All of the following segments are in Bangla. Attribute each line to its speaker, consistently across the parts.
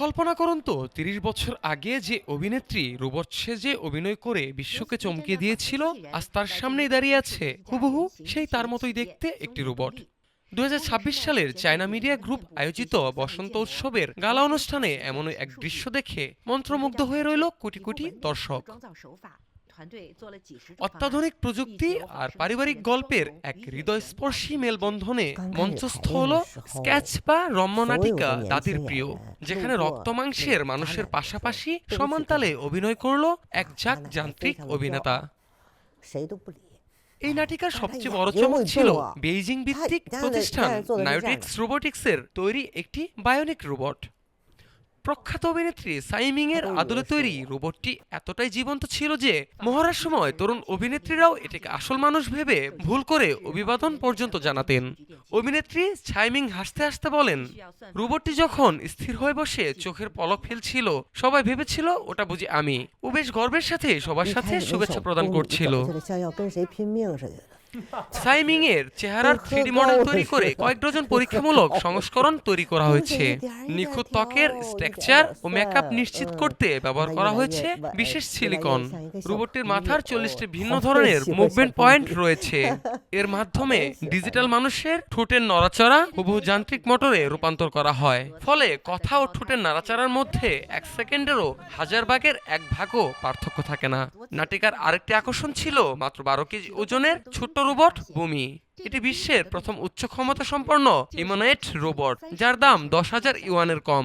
Speaker 1: কল্পনা করুন তো ৩০ বছর আগে যে অভিনেত্রী রোবট সেজে অভিনয় করে বিশ্বকে চমকে দিয়েছিল, আজ তার সামনেই দাঁড়িয়ে আছে হুবহু সেই তার মতোই দেখতে একটি রোবট। ২০২৬ সালের চায়না মিডিয়া গ্রুপ আয়োজিত বসন্ত উৎসবের গালা অনুষ্ঠানে এমন এক দৃশ্য দেখে মন্ত্রমুগ্ধ হয়ে রইল কোটি কোটি দর্শক। অত্যাধুনিক প্রযুক্তি আর পারিবারিক গল্পের এক হৃদয়স্পর্শী মেলবন্ধনে মঞ্চস্থ হল স্কেচ বা রম্য নাটিকা দাদির প্রিয়, যেখানে রক্তমাংসের মানুষের পাশাপাশি সমান তালে অভিনয় করল এক যান্ত্রিক অভিনেতা। এই নাটিকার সবচেয়ে বড় চমক ছিল বেইজিং ভিত্তিক প্রতিষ্ঠান নায়োটিক্স রোবোটিক্সের তৈরি একটি বায়োনিক রোবট। প্রখ্যাত অভিনেত্রী সাইমিং এর আদলে তৈরি রোবটটি এতটাই জীবন্ত ছিল যে মহড়ার সময় তরুণ অভিনেত্রীরাও এটাকে আসল মানুষ ভেবে ভুল করে অভিবাদন পর্যন্ত জানাতেন। অভিনেত্রী সাইমিং হাসতে হাসতে বলেন, রোবটটি যখন স্থির হয়ে বসে চোখের পলক ফেলছিল, সবাই ভেবেছিল ওটা বুঝি আমি। ও বেশ গর্বের সাথে সবার সাথে শুভেচ্ছা প্রদান করছিল। সাইমিং এর চেহারার 3D মডেল তৈরি করে কয়েক ডজন পরীক্ষামূলক সংস্করণ তৈরি করা হয়েছে। নিখুঁত ত্বকের স্ট্রাকচার ও মেকআপ নিশ্চিত করতে ব্যবহার করা হয়েছে বিশেষ সিলিকন। রোবটটির মাথার 40টি ভিন্ন ধরনের মুভমেন্ট পয়েন্ট রয়েছে। এর মাধ্যমে ডিজিটাল মানুষের ঠোঁটের নড়াচড়া হুবহু যান্ত্রিক মোটরে রূপান্তর করা হয়। ফলে কথা ও ঠোঁটের নাড়াচাড়ার মধ্যে 1 সেকেন্ডেরও 1000 ভাগের 1 ভাগও পার্থক্য থাকে না। নাটিকার আরেকটি আকর্ষণ ছিল মাত্র 12 কেজি ওজনের ছোট্ট রোবট বুমি। এটি বিশ্বের প্রথম উচ্চ ক্ষমতা সম্পন্ন হিউম্যানয়েড রোবট, যার দাম 10,000 ইউয়ানের কম।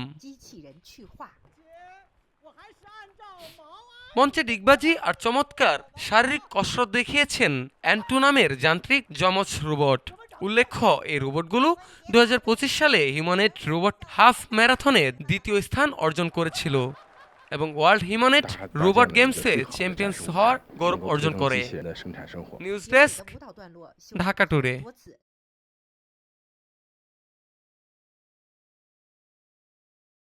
Speaker 1: মঞ্চে ডিগবাজি আর চমৎকার শারীরিক কসরত দেখিয়েছেন অ্যান্টু নামের যান্ত্রিক যমজ রোবট। উল্লেখ্য, এই রোবটগুলো 2025 সালে হিউম্যানয়েড রোবট হাফ ম্যারাথনে 2য় স্থান অর্জন করেছিল এবং ওয়ার্ল্ড হিউম্যানয়েড রোবট গেমসে চ্যাম্পিয়ন্স হওয়ার গৌরব অর্জন করে। News desk, Dhaka today.